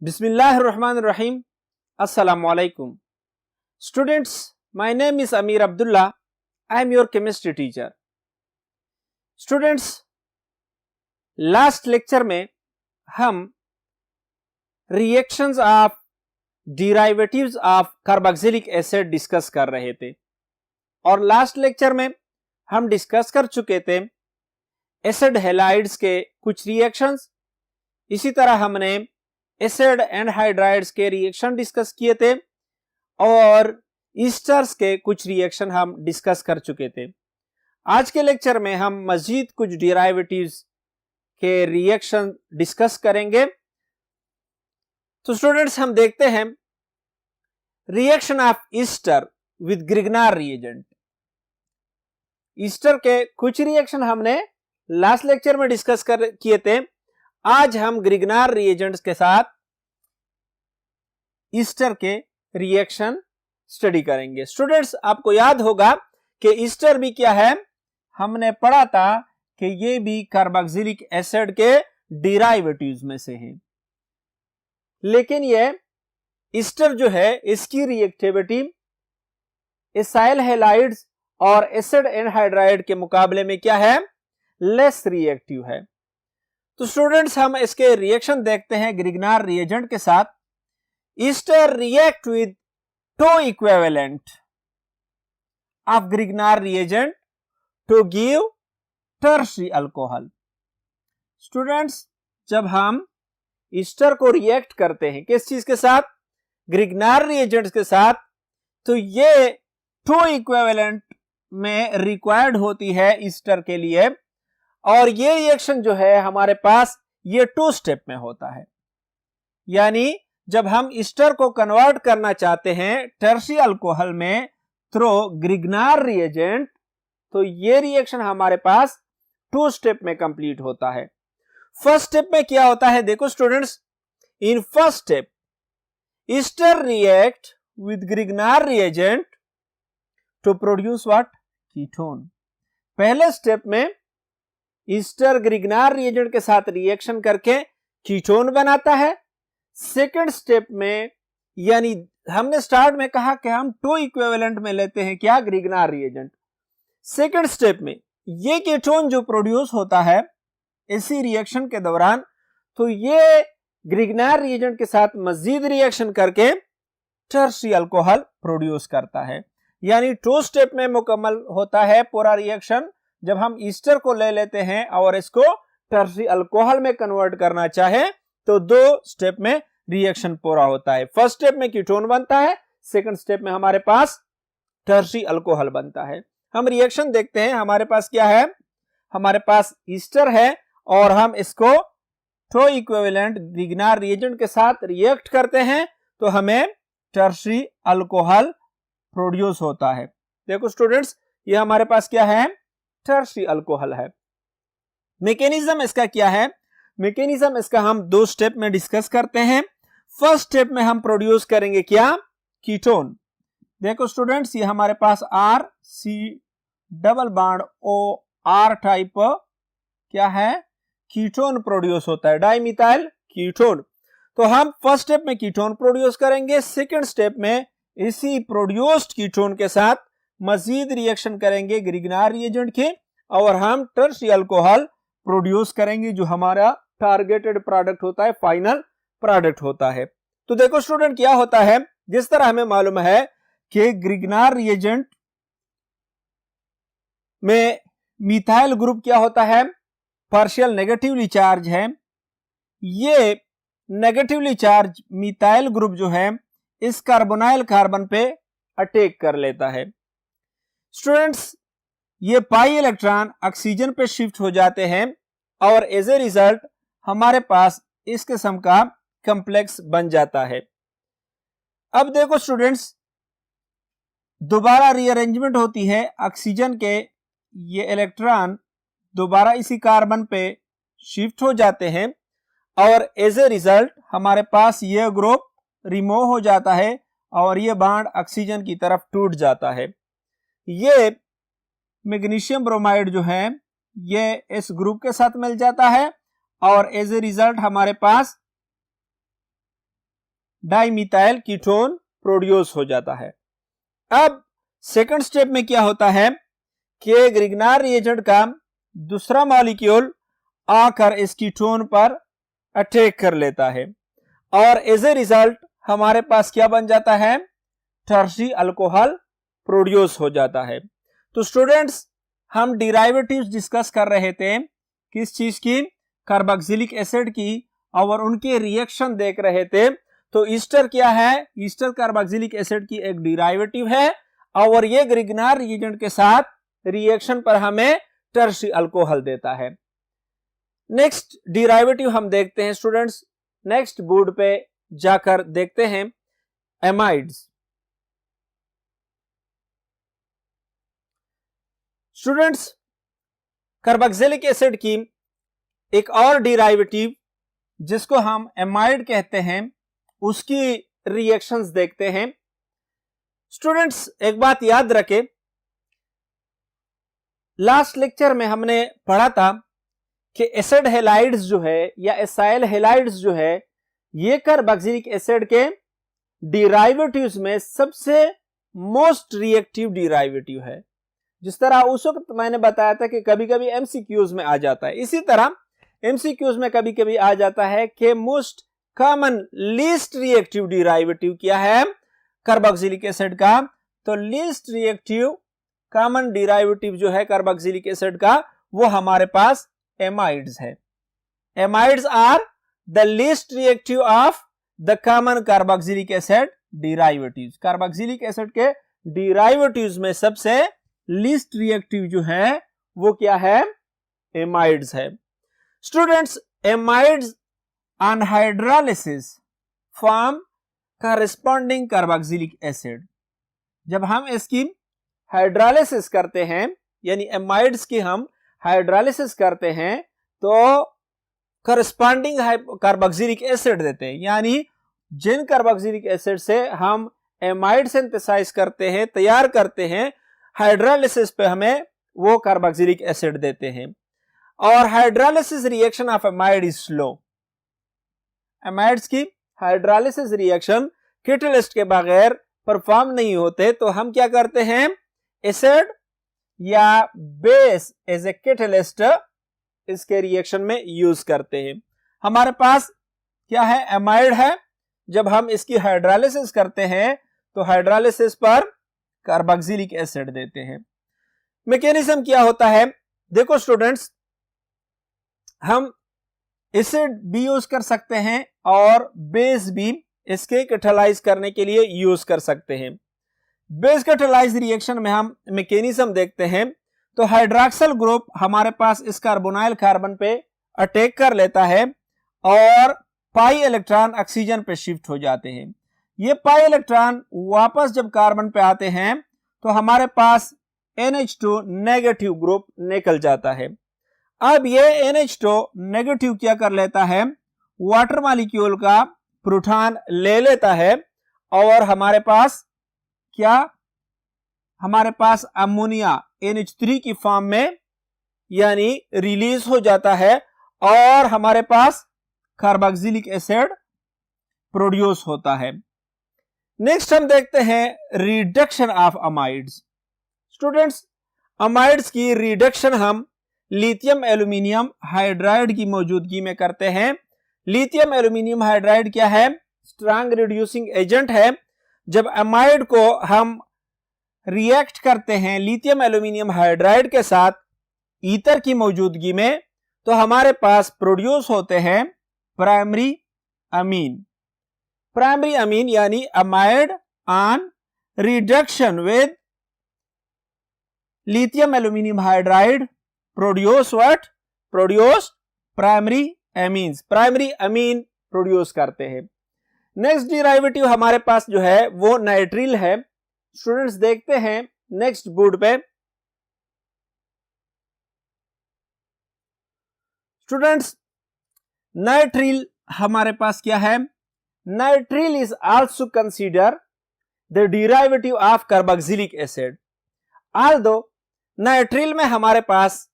Bismillahirrahmanirrahim. Assalamu alaikum. Students, my name is Amir Abdullah. I am your chemistry teacher. Students, last lecture में हम reactions of derivatives of carboxylic acid discuss कर रहे थे और last lecture में हम discuss कर चुके थे एसिड हैलाइड्स के कुछ रिएक्शंस। इसी तरह हमने एसिड एनहाइड्राइड्स के रिएक्शन डिस्कस किए थे और ईस्टर्स के कुछ रिएक्शन हम डिस्कस कर चुके थे। आज के लेक्चर में हम मजीद कुछ डेरिवेटिव्स के रिएक्शन डिस्कस करेंगे। तो स्टूडेंट्स, हम देखते हैं reaction of ester with Grignard reagent. Ester के कुछ रिएक्शन हमने लास्ट लेक्चर में डिस्कस किए थे। आज हम ग्रिग्नार रिएजेंट्स के साथ ईस्टर के रिएक्शन स्टडी करेंगे। स्टूडेंट्स, आपको याद होगा कि ईस्टर भी क्या है, हमने पढ़ा था कि ये भी कार्बोक्सिलिक एसिड के डेरिवेटिव्स में से हैं। लेकिन ये ईस्टर जो है इसकी रिएक्टिविटी एसाइल हैलाइड्स और एसिड एनहाइड्राइड के मुकाबले में क्या है, लेस रिएक्टिव है। तो स्टूडेंट्स, हम इसके रिएक्शन देखते हैं ग्रिग्नार रिएजेंट के साथ। Ester react with two equivalent of Grignard reagent to give tertiary alcohol. Students, जब हम ईस्टर को रिएक्ट करते हैं किस चीज के साथ, ग्रिग्नार रिएजेंट्स के साथ, तो ये टू इक्विवेलेंट में रिक्वायर्ड होती है ईस्टर के लिए। और ये रिएक्शन जो है हमारे पास ये टू स्टेप में होता है। यानी जब हम ईस्टर को कन्वर्ट करना चाहते हैं टर्शियरी अल्कोहल में थ्रू ग्रिग्नार रिएजेंट, तो ये रिएक्शन हमारे पास टू स्टेप में कंप्लीट होता है। फर्स्ट स्टेप में क्या होता है, देखो students, in first step ester react with Grignard reagent to produce what, ketone. पहले स्टेप में ईस्टर ग्रिग्नार रिएजेंट के साथ रिएक्शन करके कीटोन बनाता है। सेकंड स्टेप में, यानी हमने स्टार्ट में कहा कि हम टू इक्विवेलेंट में लेते हैं क्या, ग्रिग्नार रिएजेंट। सेकंड स्टेप में ये कीटोन जो प्रोड्यूस होता है इसी रिएक्शन के दौरान, तो ये ग्रिग्नार रिएजेंट के साथ मजीद रिएक्शन करके टर्शियरी अल्कोहल प्रोड्यूस करता है। यानी टू स्टेप में मुकम्मल होता है पूरा रिएक्शन। जब हम ईस्टर को ले लेते हैं और इसको टर्शियरी अल्कोहल में कन्वर्ट करना चाहे तो दो स्टेप में रिएक्शन पूरा होता है। फर्स्ट स्टेप में कीटोन बनता है, सेकंड स्टेप में हमारे पास टर्शियरी अल्कोहल बनता है। हम रिएक्शन देखते हैं, हमारे पास क्या है, हमारे पास ईस्टर है और हम इसको टू इक्विवेलेंट ग्रिग्नार रिएजेंट के साथ रिएक्ट करते हैं तो हमें टर्शियरी अल्कोहल प्रोड्यूस होता है। देखो स्टूडेंट्स, ये हमारे पास क्या है, टर्शियरी अल्कोहल है। मैकेनिज्म इसका क्या है, मैकेनिज्म इसका हम दो स्टेप में डिस्कस करते हैं। फर्स्ट स्टेप में हम प्रोड्यूस करेंगे क्या, कीटोन। देखो स्टूडेंट्स, ये हमारे पास R C double bond O R type क्या है, कीटोन प्रोड्यूस होता है, डाइमिथाइल कीटोन। तो हम फर्स्ट स्टेप में कीटोन प्रोड्यूस करेंगे, सेकंड स्टेप में इसी प्रोड्यूस्ड कीटोन के साथ मजीद रिएक्शन करेंगे ग्रिग्नार रिएजेंट के और हम टर्शियरी अल्कोहल प्रोड्यूस करेंगे जो हमारा टारगेटेड प्रोडक्ट होता है, फाइनल प्रोडक्ट होता है। तो देखो स्टूडेंट, क्या होता है, जिस तरह हमें मालूम है कि ग्रिग्नार रिएजेंट में मिथाइल ग्रुप क्या होता है, पार्शियल नेगेटिवली चार्ज है। ये नेगेटिवली चार्ज मिथाइल ग्रुप जो है इस कार्बोनाइल कार्बन पे अटैक कर लेता है। स्टूडेंट्स, ये पाई इलेक्ट्रॉन ऑक्सीजन पे शिफ्ट हो जाते हैं और एज ए रिजल्ट हमारे पास इस किस्म का कॉम्प्लेक्स बन जाता है। अब देखो स्टूडेंट्स, दोबारा रीअरेंजमेंट होती है ऑक्सीजन के, ये इलेक्ट्रॉन दोबारा इसी कार्बन पे शिफ्ट हो जाते हैं और एज ए रिजल्ट हमारे पास ये ग्रुप रिमूव हो जाता है और ये बॉन्ड ऑक्सीजन की तरफ टूट जाता है। ये मैग्नीशियम ब्रोमाइड जो है ये इस ग्रुप के साथ मिल जाता है और एज ए रिजल्ट हमारे पास डाइमिथाइल कीटोन प्रोड्यूस हो जाता है। अब सेकंड स्टेप में क्या होता है कि ग्रिग्नार रिएजेंट का दूसरा मॉलिक्यूल आकर इस कीटोन पर अटैक कर लेता है और एज ए रिजल्ट हमारे पास क्या बन जाता है, टर्शी अल्कोहल प्रोड्यूस हो जाता है। तो स्टूडेंट्स, हम डिराइवेटिव्स डिस्कस कर रहे थे किस चीज की, कार्बोक्सिलिक एसिड की, और उनके रिएक्शन देख रहे थे। तो ईस्टर क्या है, ईस्टर कार्बोक्सिलिक एसिड की एक डिराइवेटिव है और ये ग्रिग्नार रिएजेंट के साथ रिएक्शन पर हमें टर्शी अल्कोहल देता है। नेक्स्ट डिराइवेटिव हम देखते हैं स्टूडेंट्स, नेक्स्ट बोर्ड पे जाकर देखते हैं एमाइड्स। स्टूडेंट्स, कार्बोक्सिलिक एसिड की एक और डिराइवेटिव जिसको हम एमाइड कहते हैं, उसकी रिएक्शंस देखते हैं। स्टूडेंट्स, एक बात याद रखें, लास्ट लेक्चर में हमने पढ़ा था कि एसिड हेलाइड्स जो है या एसाइल हेलाइड्स जो है, ये कार्बोक्सिलिक एसिड के डिराइवेटिव्स में सबसे मोस्ट रिएक्टिव डिराइवेटिव है। जिस तरह उस वक्त मैंने बताया था कि कभी कभी एमसीक्यूज में आ जाता है, इसी तरह एमसीक्यूज में कभी कभी आ जाता है कि most common least reactive derivative क्या है कार्बोक्सिलिक एसिड का। तो लीस्ट रिएक्टिव कॉमन डिराइवेटिव जो है कार्बोक्सिलिक एसिड का, वो हमारे पास एमाइड्स है। Amides are the least reactive of the common carboxylic acid derivatives. Carboxylic acid के डिराइवेटिव्स में सबसे लीस्ट रिएक्टिव जो है वो क्या है, एमाइड्स है। Students, amides on hydrolysis form corresponding carboxylic acid. जब हम इसकी हाइड्रोलिसिस करते हैं, यानी एमाइड्स की हम हाइड्रोलिसिस करते हैं, तो कॉरेस्पॉन्डिंग कार्बोक्सिलिक एसिड देते हैं। यानी जिन कार्बोक्सिलिक एसिड से हम एमाइड सिंथेसाइज करते हैं, तैयार करते हैं, हाइड्रोलिसिस पे हमें वो कार्बोक्सिलिक एसिड देते हैं। और hydrolysis reaction of amide is slow. Amides की हाइड्रोलिसिस रिएक्शन कैटलिस्ट के बगैर परफॉर्म नहीं होते, तो हम क्या करते हैं, एसिड या बेस एज ए कैटलिस्ट इसके रिएक्शन में यूज करते हैं। हमारे पास क्या है, एमाइड है। जब हम इसकी हाइड्रोलिसिस करते हैं तो हाइड्रोलिसिस पर कार्बोक्सिलिक एसिड देते हैं। मैकेनिज्म क्या होता है, देखो स्टूडेंट्स, हम एसिड भी यूज कर सकते हैं और बेस भी इसके कैटालाइज करने के लिए यूज कर सकते हैं। बेस कैटालाइज रिएक्शन में हम मैकेनिज्म देखते हैं। तो हाइड्रॉक्सिल ग्रुप हमारे पास इस कार्बोनाइल कार्बन पे अटैक कर लेता है और पाई इलेक्ट्रॉन ऑक्सीजन पे शिफ्ट हो जाते हैं। ये पाई इलेक्ट्रॉन वापस जब कार्बन पे आते हैं तो हमारे पास NH2 नेगेटिव ग्रुप निकल जाता है। अब ये NH2 नेगेटिव क्या कर लेता है, वाटर मॉलिक्यूल का प्रोटॉन ले लेता है और हमारे पास क्या, हमारे पास अमोनिया NH3 की फॉर्म में यानी रिलीज हो जाता है और हमारे पास कार्बोक्सिलिक एसिड प्रोड्यूस होता है। नेक्स्ट हम देखते हैं reduction of amides. Students, amides की रिडक्शन हम लिथियम एल्यूमिनियम हाइड्राइड की मौजूदगी में करते हैं। लिथियम एल्यूमिनियम हाइड्राइड क्या है, स्ट्रॉन्ग रिड्यूसिंग एजेंट है। जब अमाइड को हम रिएक्ट करते हैं लिथियम एल्यूमिनियम हाइड्राइड के साथ ईथर की मौजूदगी में, तो हमारे पास प्रोड्यूस होते हैं प्राइमरी अमीन। प्राइमरी अमीन यानी amide on reduction with lithium aluminium hydride produce what, produce primary amines. Primary amine produce करते हैं। नेक्स्ट डिराइवेटिव हमारे पास जो है वो नाइट्रिल है। स्टूडेंट्स, देखते हैं नेक्स्ट बोर्ड पे। स्टूडेंट्स, नाइट्रिल हमारे पास क्या है, nitrile is also consider the derivative of carboxylic acid. Although nitrile में हमारे पास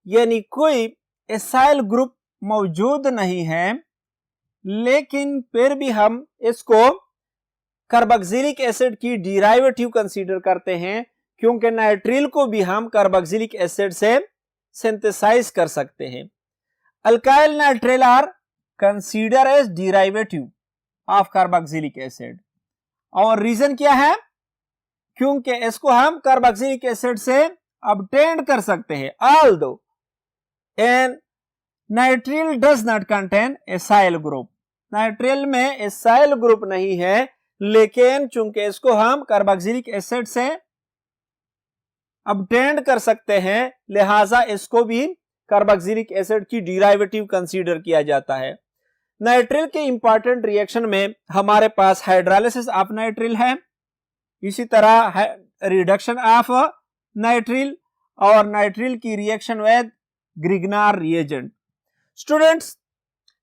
यानी कोई एसाइल ग्रुप मौजूद नहीं है, लेकिन फिर भी हम इसको कार्बोक्सिलिक एसिड की डिराइवेटिव कंसीडर करते हैं, क्योंकि नाइट्रिल को भी हम कार्बोक्सिलिक एसिड से सिंथेसाइज कर सकते हैं। Alkyl nitrile are consider as derivative of carboxylic acid, और रीजन क्या है? क्योंकि इसको हम कार्बोक्सिलिक एसिड से ऑब्टेन कर सकते हैं। Although an nitrile does not contain acyl group, nitrile में एसाइल ग्रुप नहीं है, लेकिन चूंकि इसको हम कार्बोक्सिलिक एसिड से ऑब्टेन कर सकते हैं, लिहाजा इसको भी कार्बोक्सिलिक एसिड की डिराइवेटिव कंसीडर किया जाता है। नाइट्रिल के इंपॉर्टेंट रिएक्शन में हमारे पास हाइड्रोलिसिस ऑफ नाइट्रिल है, इसी तरह रिडक्शन ऑफ नाइट्रिल और नाइट्रिल की reaction with Grignard reagent. Students,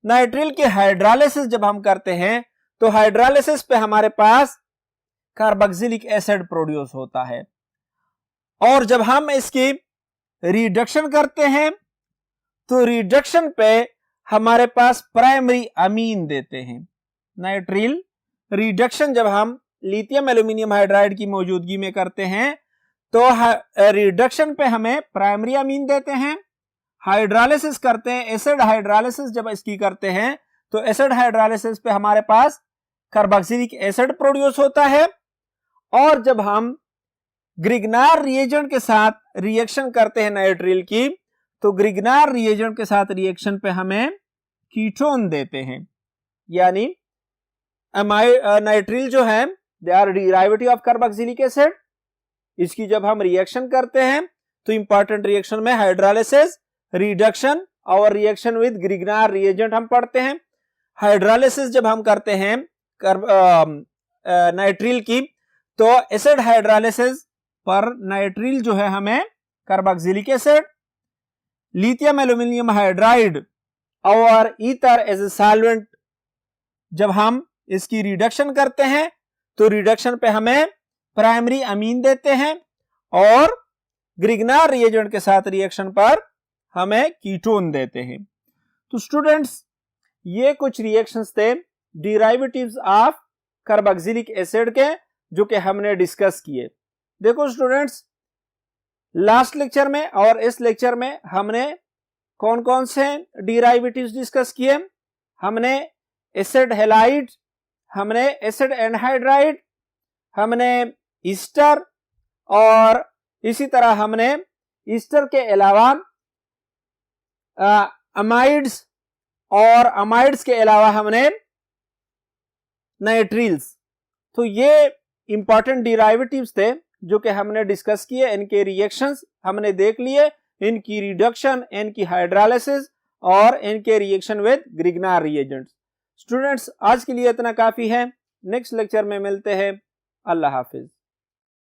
nitrile की हाइड्रोलिसिस जब हम करते हैं तो हाइड्रोलिसिस पे हमारे पास कार्बोक्सिलिक एसिड प्रोड्यूस होता है, और जब हम इसकी रिडक्शन करते हैं तो रिडक्शन पे हमारे पास प्राइमरी अमीन देते हैं। नाइट्रिल रिडक्शन जब हम लिथियम एल्यूमिनियम हाइड्राइड की मौजूदगी में करते हैं तो रिडक्शन पे हमें प्राइमरी अमीन देते हैं। हाइड्रोलिसिस करते हैं, एसिड हाइड्रोलिसिस जब इसकी करते हैं तो एसिड हाइड्रोलिसिस पे हमारे पास कार्बोक्सिलिक एसिड प्रोड्यूस होता है, और जब हम ग्रिग्नार रिएजेंट के साथ रिएक्शन करते हैं नाइट्रिल की, तो ग्रिग्नार रिएजेंट के साथ रिएक्शन पे हमें कीटोन देते हैं, यानी नाइट्रिल जो है they are derivative of carboxylic acid. इसकी जब हम रिएक्शन करते हैं तो इंपॉर्टेंट रिएक्शन में हाइड्रोलिसिस, रिडक्शन और रिएक्शन विद ग्रिग्नार रिएजेंट हम पढ़ते हैं। हाइड्रोलिसिस जब हम करते हैं नाइट्रिल की, तो एसिड हाइड्रोलिसिस पर नाइट्रिल जो है हमें carboxylic acid, lithium aluminium hydride और ईथर एज ए सॉल्वेंट जब हम इसकी रिडक्शन करते हैं तो रिडक्शन पे हमें प्राइमरी अमीन देते हैं, और ग्रिग्नार रिएजेंट के साथ रिएक्शन पर हमें कीटोन देते हैं। तो स्टूडेंट्स, ये कुछ रिएक्शंस थे डिराइवेटिव्स ऑफ कार्बोक्सिलिक एसिड के, जो कि हमने डिस्कस किए। देखो स्टूडेंट्स, लास्ट लेक्चर में और इस लेक्चर में हमने कौन कौन से डिराइवेटिव्स डिस्कस किए? हमने एसिड हैलाइड, हमने एसिड एनहाइड्राइड, हमने ईस्टर, और इसी तरह हमने ईस्टर के अलावा अमाइड्स, और अमाइड्स के अलावा हमने नाइट्रिल्स। तो ये इंपॉर्टेंट डिराइवेटिव्स थे जो कि हमने डिस्कस किए। इनके रिएक्शंस हमने देख लिए, इनकी रिडक्शन, इनकी हाइड्रोलिसिस और इनके रिएक्शन विद ग्रिग्नार रिएजेंट्स। स्टूडेंट्स, आज के लिए इतना काफी है। नेक्स्ट लेक्चर में मिलते हैं। अल्लाह हाफिज।